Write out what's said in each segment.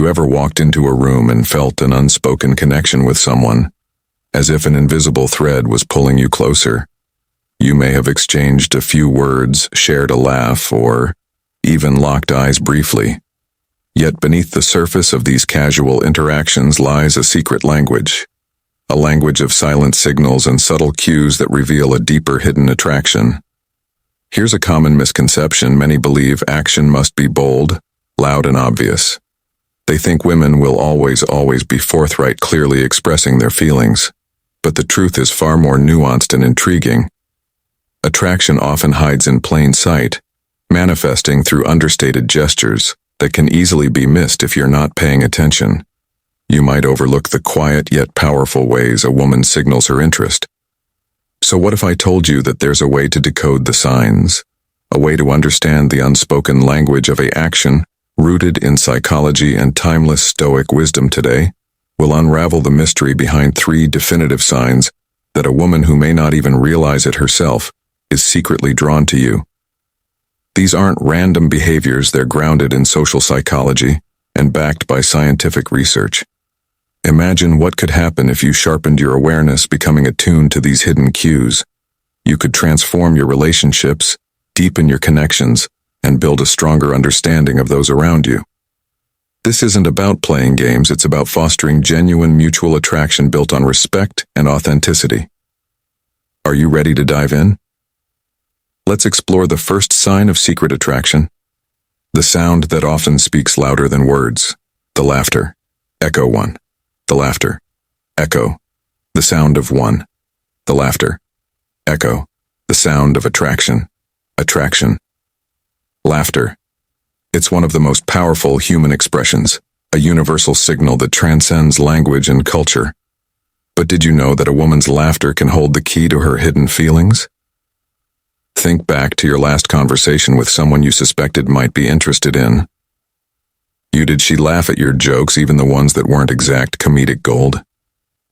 you ever walked into a room and felt an unspoken connection with someone, as if an invisible thread was pulling you closer? You may have exchanged a few words, shared a laugh, or even locked eyes briefly. Yet beneath the surface of these casual interactions lies a secret language, a language of silent signals and subtle cues that reveal a deeper hidden attraction. Here's a common misconception: many believe action must be bold, loud, and obvious. They think women will always be forthright, clearly expressing their feelings. But the truth is far more nuanced and intriguing. Attraction often hides in plain sight, manifesting through understated gestures that can easily be missed if you're not paying attention. You might overlook the quiet yet powerful ways a woman signals her interest. So what if I told you that there's a way to decode the signs, a way to understand the unspoken language of an action rooted in psychology and timeless Stoic wisdom today? We'll unravel the mystery behind 3 definitive signs that a woman who may not even realize it herself is secretly drawn to you. These aren't random behaviors, they're grounded in social psychology and backed by scientific research. Imagine what could happen if you sharpened your awareness, becoming attuned to these hidden cues. You could transform your relationships, deepen your connections, and build a stronger understanding of those around you. This isn't about playing games, it's about fostering genuine mutual attraction built on respect and authenticity. Are you ready to dive in? Let's explore the first sign of secret attraction, the sound that often speaks louder than words, the laughter. Echo 1. The laughter. Echo. The sound of one. The laughter. Echo. The sound of attraction. Attraction. Laughter. It's one of the most powerful human expressions, a universal signal that transcends language and culture. But did you know that a woman's laughter can hold the key to her hidden feelings? Think back to your last conversation with someone you suspected might be interested in. Did she laugh at your jokes, even the ones that weren't exact comedic gold?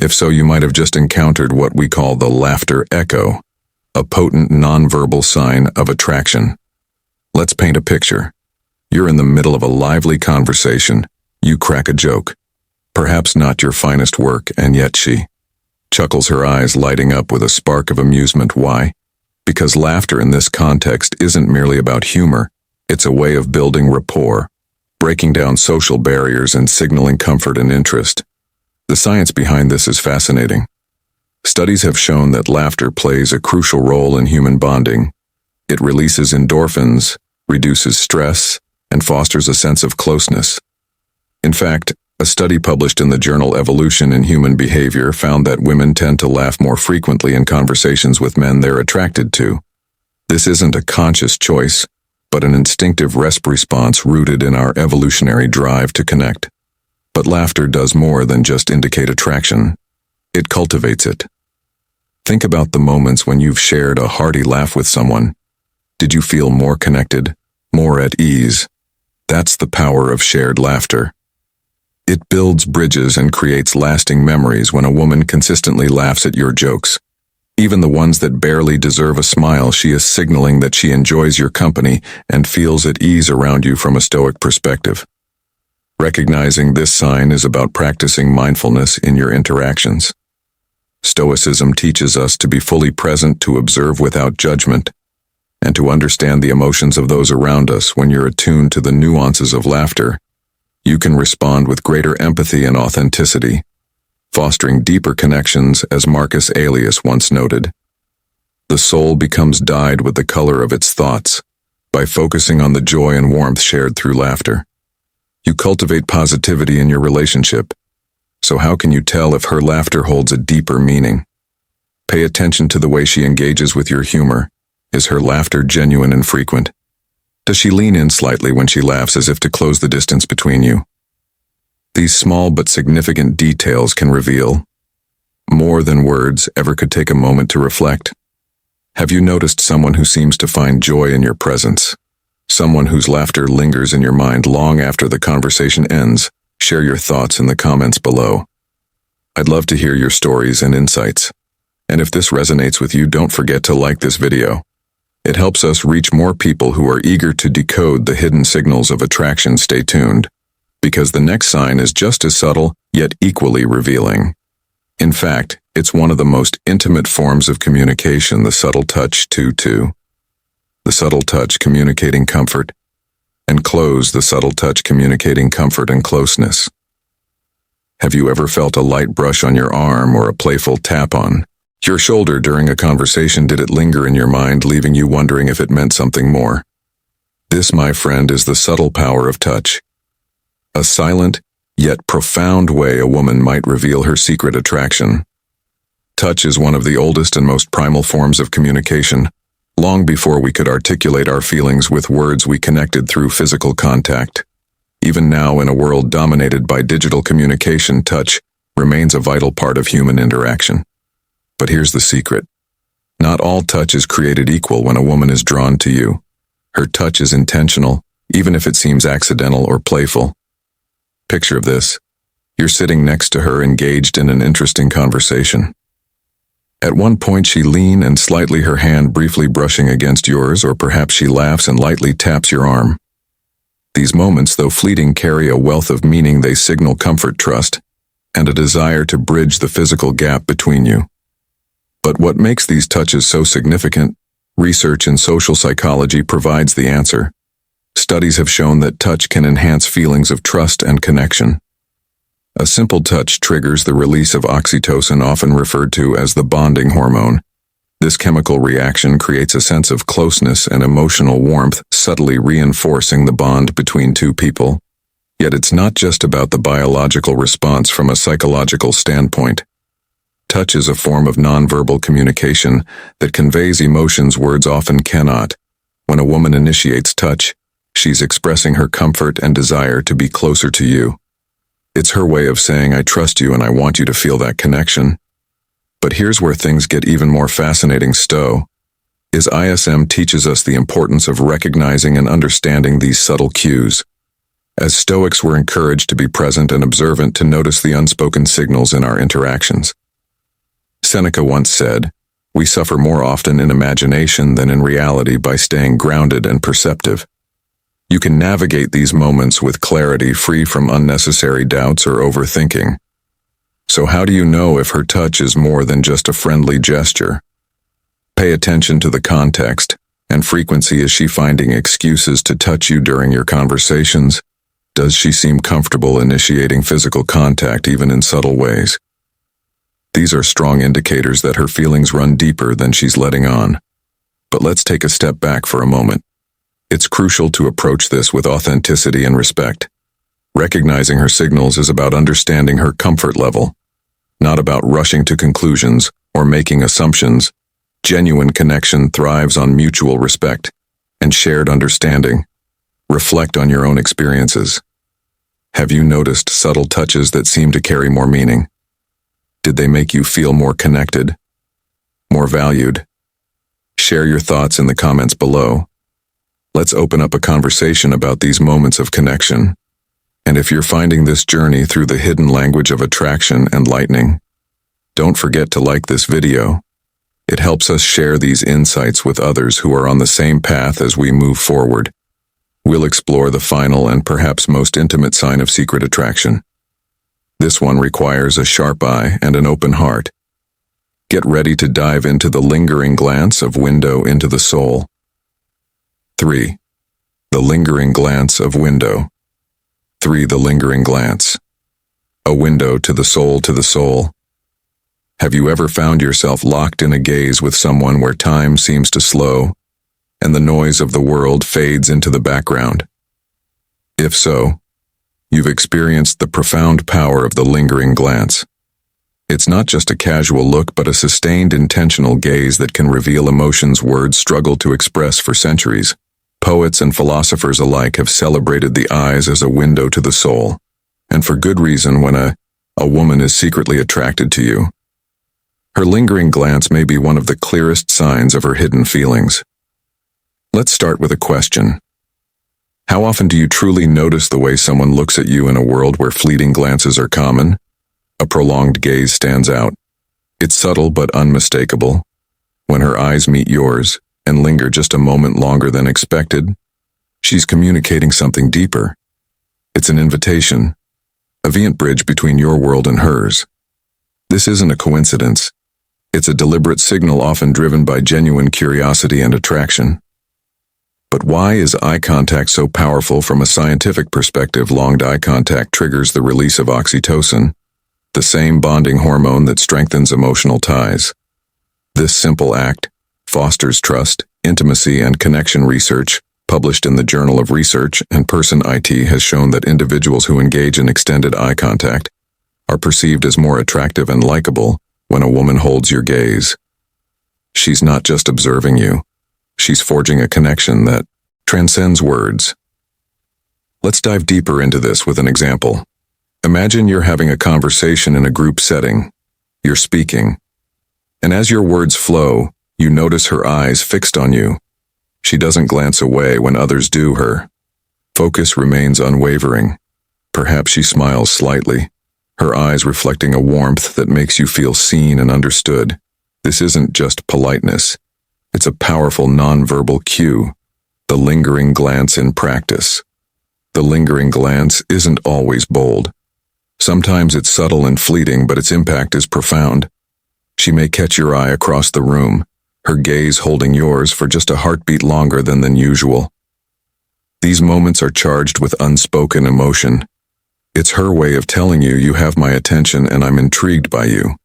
If so, you might have just encountered what we call the laughter echo, a potent nonverbal sign of attraction. Let's paint a picture. You're in the middle of a lively conversation. You crack a joke, perhaps not your finest work, and yet she chuckles, her eyes lighting up with a spark of amusement. Why? Because laughter in this context isn't merely about humor, it's a way of building rapport, breaking down social barriers and signaling comfort and interest. The science behind this is fascinating. Studies have shown that laughter plays a crucial role in human bonding. It releases endorphins, reduces stress, and fosters a sense of closeness. In fact, a study published in the journal Evolution in Human Behavior found that women tend to laugh more frequently in conversations with men they're attracted to. This isn't a conscious choice, but an instinctive response rooted in our evolutionary drive to connect. But laughter does more than just indicate attraction. It cultivates it. Think about the moments when you've shared a hearty laugh with someone. Did you feel more connected, more at ease? That's the power of shared laughter. It builds bridges and creates lasting memories when a woman consistently laughs at your jokes. Even the ones that barely deserve a smile, she is signaling that she enjoys your company and feels at ease around you from a Stoic perspective. Recognizing this sign is about practicing mindfulness in your interactions. Stoicism teaches us to be fully present, to observe without judgment, and to understand the emotions of those around us. When you're attuned to the nuances of laughter, you can respond with greater empathy and authenticity, fostering deeper connections. As Marcus Aurelius once noted, the soul becomes dyed with the color of its thoughts by focusing on the joy and warmth shared through laughter. You cultivate positivity in your relationship. So how can you tell if her laughter holds a deeper meaning? Pay attention to the way she engages with your humor. Is her laughter genuine and frequent? Does she lean in slightly when she laughs, as if to close the distance between you? These small but significant details can reveal more than words ever could. Take a moment to reflect. Have you noticed someone who seems to find joy in your presence? Someone whose laughter lingers in your mind long after the conversation ends? Share your thoughts in the comments below. I'd love to hear your stories and insights. And if this resonates with you, don't forget to like this video. It helps us reach more people who are eager to decode the hidden signals of attraction. Stay tuned, because the next sign is just as subtle, yet equally revealing. In fact, it's one of the most intimate forms of communication, the subtle touch, The subtle touch communicating comfort, and close, the subtle touch communicating comfort and closeness. Have you ever felt a light brush on your arm or a playful tap on your shoulder during a conversation? Did it linger in your mind, leaving you wondering if it meant something more? This, my friend, is the subtle power of touch. A silent, yet profound way a woman might reveal her secret attraction. Touch is one of the oldest and most primal forms of communication. Long before we could articulate our feelings with words, we connected through physical contact. Even now, in a world dominated by digital communication, touch remains a vital part of human interaction. But here's the secret. Not all touch is created equal when a woman is drawn to you. Her touch is intentional, even if it seems accidental or playful. Picture this. You're sitting next to her, engaged in an interesting conversation. At one point she leans and slightly, her hand briefly brushing against yours, or perhaps she laughs and lightly taps your arm. These moments, though fleeting, carry a wealth of meaning. They signal comfort, trust, and a desire to bridge the physical gap between you. But what makes these touches so significant? Research in social psychology provides the answer. Studies have shown that touch can enhance feelings of trust and connection. A simple touch triggers the release of oxytocin, often referred to as the bonding hormone. This chemical reaction creates a sense of closeness and emotional warmth, subtly reinforcing the bond between two people. Yet it's not just about the biological response. From a psychological standpoint, touch is a form of nonverbal communication that conveys emotions words often cannot. When a woman initiates touch, she's expressing her comfort and desire to be closer to you. It's her way of saying, I trust you and I want you to feel that connection. But here's where things get even more fascinating. Stoicism teaches us the importance of recognizing and understanding these subtle cues. As Stoics, we're encouraged to be present and observant, to notice the unspoken signals in our interactions. Seneca once said, "We suffer more often in imagination than in reality by staying grounded and perceptive." You can navigate these moments with clarity, free from unnecessary doubts or overthinking. So how do you know if her touch is more than just a friendly gesture? Pay attention to the context and frequency. Is she finding excuses to touch you during your conversations? Does she seem comfortable initiating physical contact, even in subtle ways? These are strong indicators that her feelings run deeper than she's letting on. But let's take a step back for a moment. It's crucial to approach this with authenticity and respect. Recognizing her signals is about understanding her comfort level, not about rushing to conclusions or making assumptions. Genuine connection thrives on mutual respect and shared understanding. Reflect on your own experiences. Have you noticed subtle touches that seem to carry more meaning? Did they make you feel more connected, more valued? Share your thoughts in the comments below. Let's open up a conversation about these moments of connection. And if you're finding this journey through the hidden language of attraction enlightening, don't forget to like this video. It helps us share these insights with others who are on the same path as we move forward. We'll explore the final and perhaps most intimate sign of secret attraction. This one requires a sharp eye and an open heart. Get ready to dive into the lingering glance of window into the soul. 3. The lingering glance of window. 3. The lingering glance. A window to the soul, to the soul. Have you ever found yourself locked in a gaze with someone where time seems to slow and the noise of the world fades into the background? If so, you've experienced the profound power of the lingering glance. It's not just a casual look, but a sustained, intentional gaze that can reveal emotions words struggle to express for centuries. Poets and philosophers alike have celebrated the eyes as a window to the soul, and for good reason. When a woman is secretly attracted to you, her lingering glance may be one of the clearest signs of her hidden feelings. Let's start with a question. How often do you truly notice the way someone looks at you in a world where fleeting glances are common? A prolonged gaze stands out. It's subtle but unmistakable. When her eyes meet yours and linger just a moment longer than expected, she's communicating something deeper. It's an invitation, a vient bridge between your world and hers. This isn't a coincidence. It's a deliberate signal often driven by genuine curiosity and attraction. But why is eye contact so powerful from a scientific perspective? Long eye contact triggers the release of oxytocin, the same bonding hormone that strengthens emotional ties. This simple act fosters trust, intimacy, and connection. Research, published in the Journal of Research and Person IT, has shown that individuals who engage in extended eye contact are perceived as more attractive and likable when a woman holds your gaze. She's not just observing you. She's forging a connection that transcends words. Let's dive deeper into this with an example. Imagine you're having a conversation in a group setting. You're speaking, and as your words flow, you notice her eyes fixed on you. She doesn't glance away when others do. Her focus remains unwavering. Perhaps she smiles slightly, her eyes reflecting a warmth that makes you feel seen and understood. This isn't just politeness. It's a powerful nonverbal cue, the lingering glance in practice. The lingering glance isn't always bold. Sometimes it's subtle and fleeting, but its impact is profound. She may catch your eye across the room, her gaze holding yours for just a heartbeat longer than usual. These moments are charged with unspoken emotion. It's her way of telling you, you have my attention and I'm intrigued by you.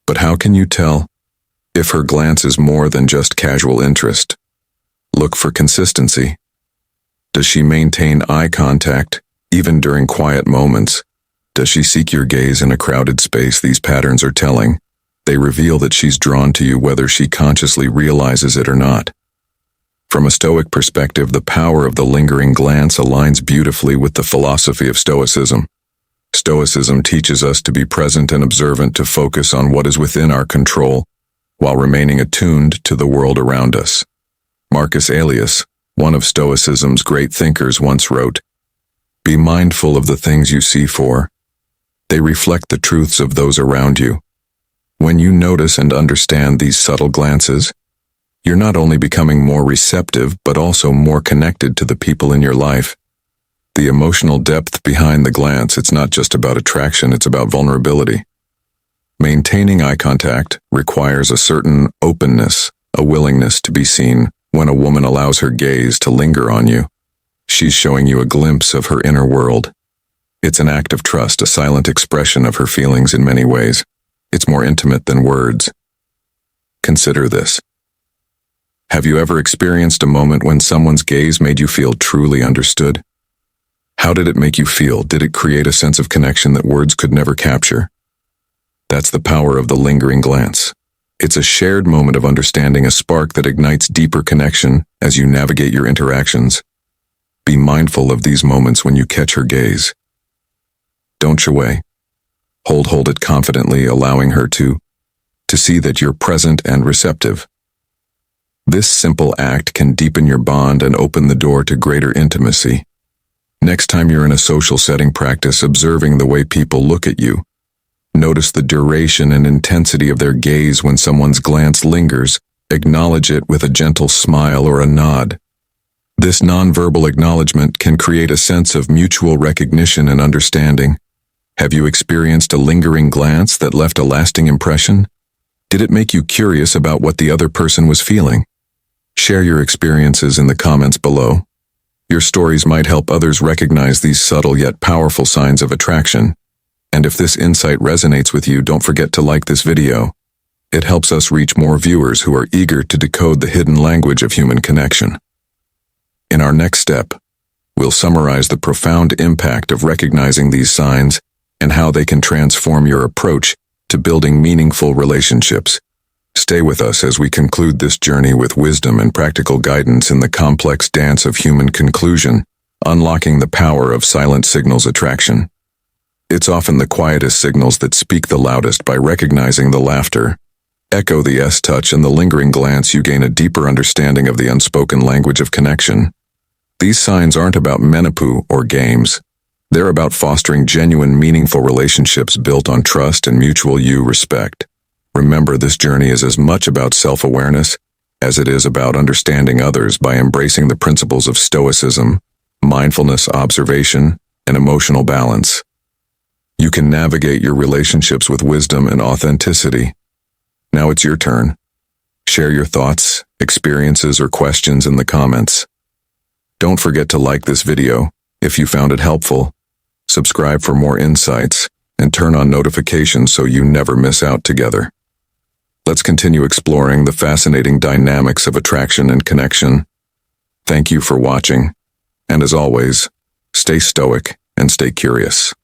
But how can you tell if her glance is more than just casual interest? Look for consistency. Does she maintain eye contact, even during quiet moments? Does she seek your gaze in a crowded space? These patterns are telling. They reveal that she's drawn to you whether she consciously realizes it or not. From a Stoic perspective, the power of the lingering glance aligns beautifully with the philosophy of Stoicism. Stoicism teaches us to be present and observant, to focus on what is within our control, while remaining attuned to the world around us. Marcus Aurelius, one of Stoicism's great thinkers, once wrote, "Be mindful of the things you see, for they reflect the truths of those around you." When you notice and understand these subtle glances, you're not only becoming more receptive, but also more connected to the people in your life. The emotional depth behind the glance, it's not just about attraction, it's about vulnerability. Maintaining eye contact requires a certain openness, a willingness to be seen. When a woman allows her gaze to linger on you, she's showing you a glimpse of her inner world. It's an act of trust, a silent expression of her feelings in many ways. It's more intimate than words. Consider this. Have you ever experienced a moment when someone's gaze made you feel truly understood? How did it make you feel? Did it create a sense of connection that words could never capture? That's the power of the lingering glance. It's a shared moment of understanding, a spark that ignites deeper connection as you navigate your interactions. Be mindful of these moments when you catch her gaze. Don't shy away. Hold it confidently, allowing her to see that you're present and receptive. This simple act can deepen your bond and open the door to greater intimacy. Next time you're in a social setting, practice observing the way people look at you. Notice the duration and intensity of their gaze. When someone's glance lingers, acknowledge it with a gentle smile or a nod. This nonverbal acknowledgement can create a sense of mutual recognition and understanding. Have you experienced a lingering glance that left a lasting impression? Did it make you curious about what the other person was feeling? Share your experiences in the comments below. Your stories might help others recognize these subtle yet powerful signs of attraction. And if this insight resonates with you, don't forget to like this video. It helps us reach more viewers who are eager to decode the hidden language of human connection. In our next step, we'll summarize the profound impact of recognizing these signs and how they can transform your approach to building meaningful relationships. Stay with us as we conclude this journey with wisdom and practical guidance in the complex dance of human conclusion, unlocking the power of silent signals attraction. It's often the quietest signals that speak the loudest. By recognizing the laughter, echo, the touch, and the lingering glance, you gain a deeper understanding of the unspoken language of connection. These signs aren't about menippu or games. They're about fostering genuine, meaningful relationships built on trust and mutual respect. Remember, this journey is as much about self-awareness as it is about understanding others. By embracing the principles of Stoicism, mindfulness, observation, and emotional balance. You can navigate your relationships with wisdom and authenticity. Now it's your turn. Share your thoughts, experiences, or questions in the comments. Don't forget to like this video if you found it helpful, subscribe for more insights, and turn on notifications so you never miss out together. Let's continue exploring the fascinating dynamics of attraction and connection. Thank you for watching, and as always, stay stoic and stay curious.